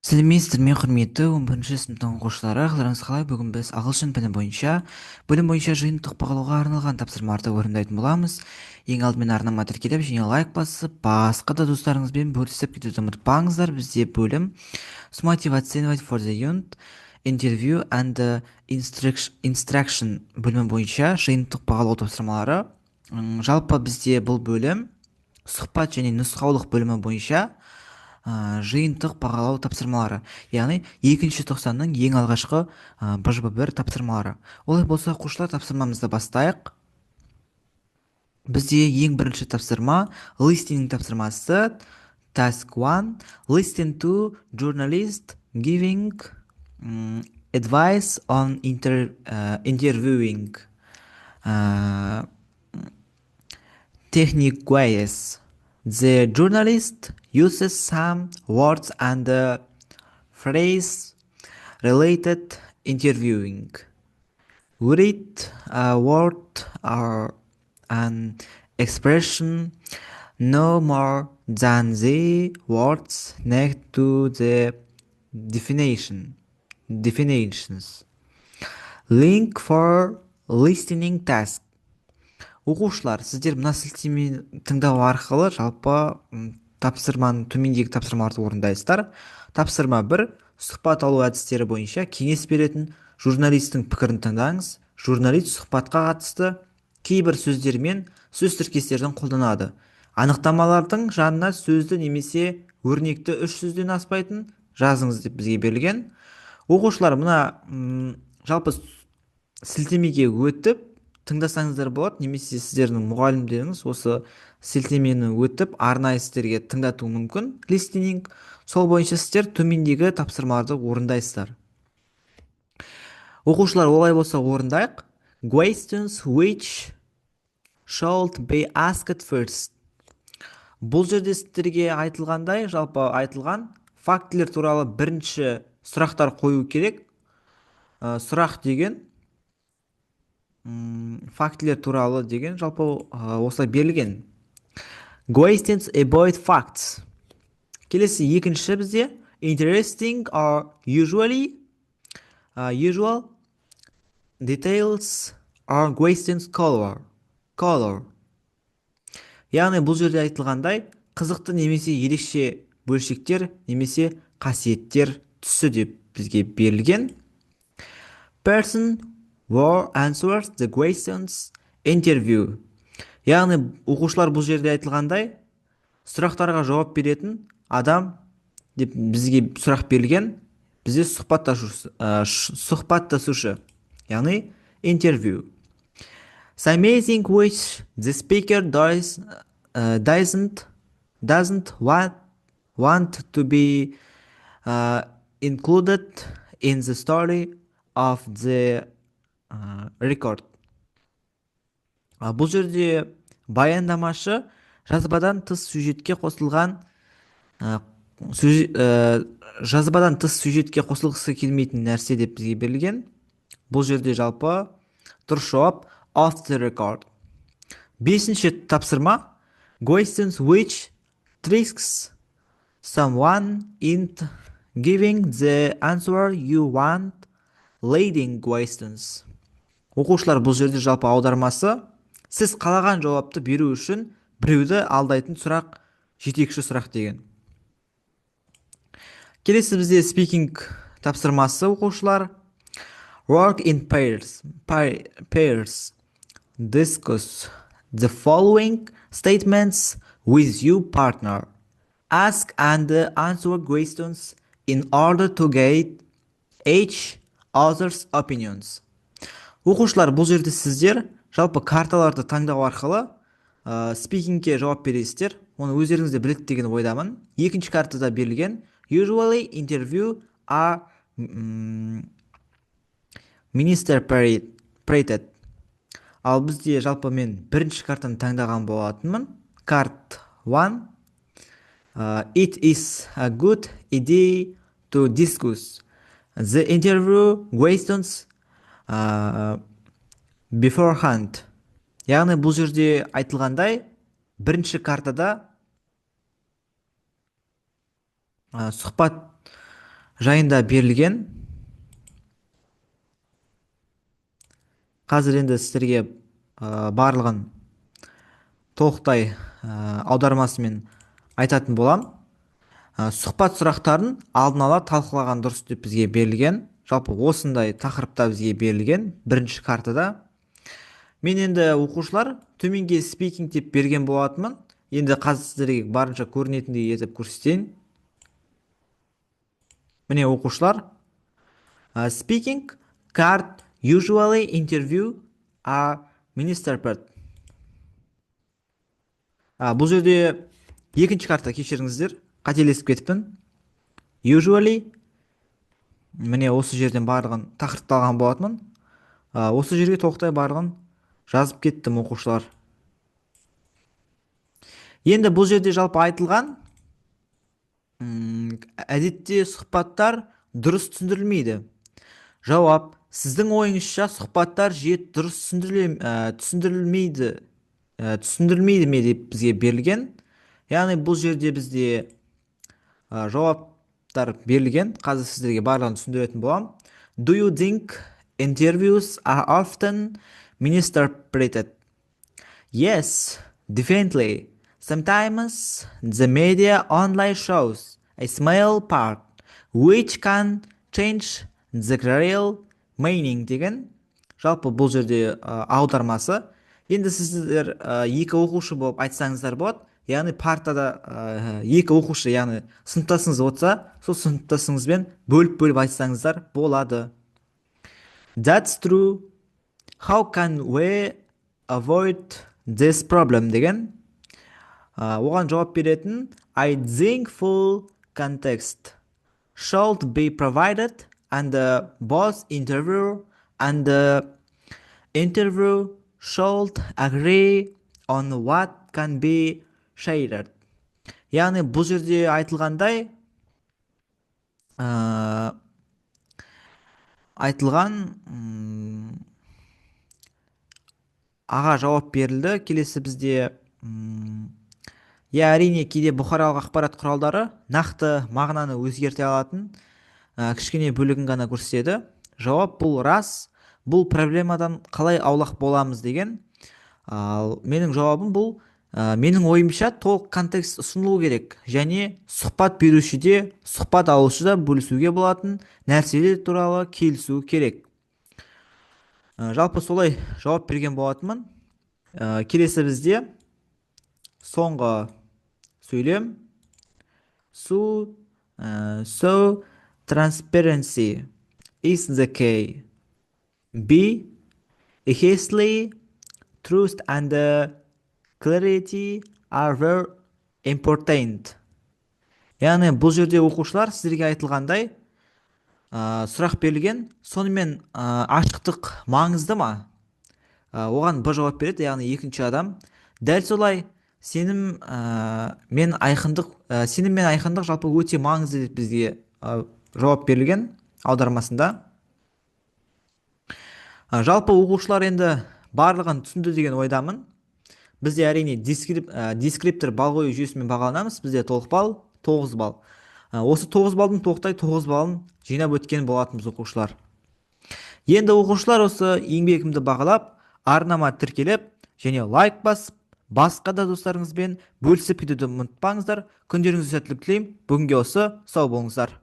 Сәлеметсіздер, мен құрметті 11-ші сыныптың оқушылары. Қалдарыңыз қалай? Бүгін біз ағылшын пәні бойынша жиынтық бағалауға арналған тапсырмаларды орындайтын боламыз. Ең алдымен арнама тіркеліп және лайк басып, басқа да достарыңызбен бөлісіп кетуді ұмытпаңыздар. Бізде бөлім Summative oценивать for the unit, interview and instruction бөлімі бойынша жиынтық бағалау тапсырмалары. Жалпы бізде бұл бөлім сұхбат және нұсқаулық бөлімі бойынша жиынтық бағалау тапсырмалары, яғни екінші тоқсанның ең алғашқы бжб1 тапсырмалары. Олай болса, оқушылар, тапсырмамызды бастайық. Бізде ең бірінші тапсырма listening тапсырмасы. Task 1: listen to journalist giving advice on interviewing technique ways. The journalist uses some words and phrase related interviewing. Read a word or an expression no more than the words next to the definitions. Link for listening task. Оқушылар, сіздер мына сілтемені тыңдау арқылы жалпы тапсырманың төмендегі тапсырмаларды орындайсыздар. Тапсырма 1: сұхбат алу әдістері бойынша кеңес беретін журналистің пікірін тыңдаңыз. Журналист сұхбатқа қатысты кейбір сөздер мен сөз тіркестерін қолданады. Анықтамалардың жанына сөзді немесе өрнекті 3 сөзден аспайтын жазыңыз деп бізге берілген. Оқушылар, мына жалпы сілтемеге өтіп тыңдасаңыздар болады, немесе сіздердің мұғалімдеріңіз осы сілтемені өтіп арнайы сіздерге тыңдатуы мүмкін. Listening, сол бойынша сіздер төмендегі тапсырмаларды орындайсыздар. Оқушылар, олай болса орындайық. Questions which should be asked first. Бұл жерде сіздерге айтылғандай, жалпы айтылған фактілер туралы бірінші сұрақтар қою керек. Сұрақ деген фактілер туралы деген жалпы осылай берілген. Questions about facts. Келесі екінші бізде interesting or usual details or questions color. Яғни бұл жерде айтылғандай қызықты немесе ерекше бөлшектер немесе қасиеттер түсі деп бізге берілген. Person who answers the questions interview. Яғни оқушылар, бұл жерде айтылғандай сұрақтарға жауап беретін адам деп бізге сұрақ берілген. Бізде сұхбаттасушы, яғни interview. Something which the speaker doesn't want to be included in the story of the record. Бұл жерде баяндамашы жазбадан тыс сюжетке қосылғысы келмейтін нәрсе деп бізге берілген. Бұл жерде жалпы дұрыс жауап off the record. Бесінші тапсырма questions which tricks someone into giving the answer you want, leading questions. Оқушылар, бұл жерде жалпы аудармасы сіз қалаған жауапты беру үшін біреуді алдайтын сұрақ, жетекші сұрақ деген. Келесі бізде speaking тапсырмасы, оқушылар. Work in pairs. Discuss the following statements with your partner. Ask and answer questions in order to get each other's opinions. Оқушылар, бұл жерде сіздер жалпы карталарды таңдау арқылы спикингке жауап бересіздер. Оны өздеріңізде біледі деген ойдамын. Екінші картада берілген usually interview are minister prated. Ал бізде жалпы мен бірінші картаны таңдаған болатынмын. Карт 1. It is a good idea to discuss the interview questions beforehand. Яғни бұл жерде айтылғандай, бірінші картада сұхбат жайында берілген. Қазір енді сіздерге барлығын толықтай аудармасымен айтатын болам. Сұхбат сұрақтарын алдын ала талқылаған дұрыс деп бізге берілген. Жалпы осындай тақырыпта бізге берілген бірінші картада. Мен енді оқушылар төменге спикинг деп берген болатынмын. Енді қазір сіздерге барынша көрінетіндей етіп көрсетейін. Міне оқушылар. Speaking card usually interview a minister part. Бұл жерде екінші картта кешіріңіздер, қателесіп кетіппін. Usually, міне осы жерден барлығын тақырыпталған болатынмын. Осы жерге тоқтай барлығын жазып кеттім оқушылар. Енді бұл жерде жалпы айтылған, әдетте сұхбаттар дұрыс түсіндірілмейді. Жауап: сіздің ойыңызша сұхбаттар жиі дұрыс түсіндірілмейді ме деп бізге берілген. Яғни бұл жерде бізде жауаптар берілген. Қазір сіздерге барлығын түсіндіретін болам. Do you think interviews are often misinterpreted? Yes, definitely. Sometimes the media only shows a small part, which can change the real meaning деген. Жалпы бұл жерде аудармасы. Енді сіздер екі оқушы болып айтсаңыздар болады. Яғни партада екі оқушы, яғни сыныптасыңыз отса, сол сыныптасыңызбен бөліп айтсаңыздар болады. That's true. How can we avoid this problem деген. Оған жауап беретін: I think full context should be provided and both interviewer and interview should agree on what can be shared. Яғни бұл жерде айтылған аға жауап берілді. Келесі бізде әрине кейде бұқаралық ақпарат құралдары нақты мағынаны өзгерте алатын кішкене бөлігін ғана көрсетеді. Жауап: бұл рас. Бұл проблемадан қалай аулақ боламыз деген. Менің жауабым бұл: менің ойымша толық контекст ұсынылу керек, және сұхбат берушіде, сұхбат алушыда бөлісуге болатын нәрселер туралы келісу керек. Жалпы солай жауап берген болатынмын. Келесі бізде соңғы сөйлем. So transparency is the key. B. Hastily, truth and clarity are very important. Яғни бұл жерде оқушылар сіздерге айтылғандай сұрақ берілген, сонымен ашықтық маңызды ма? Оған Б жауап береді, яғни екінші адам. Дәл солай, сенім мен айқындық жалпы өте маңызды деп бізге жауап берілген аудармасында. Жалпы оқушылар енді барлығын түсінді деген ойдамын. Бізде әрине дескриптор бал қою жүйесімен бағаланамыз. Бізде толық бал 9 бал. Осы 9 балдың тоқтай 9 балын жинап өткен болатынбыз оқушылар. Енді оқушылар осы еңбегімді бағалап, арнама тіркелеп және лайк басып, басқа да достарыңызбен бөлісіп кетуді ұмытпаңыздар. Күндеріңізге сәттілік тілеймін. Бүгінге осы, сау болыңыздар.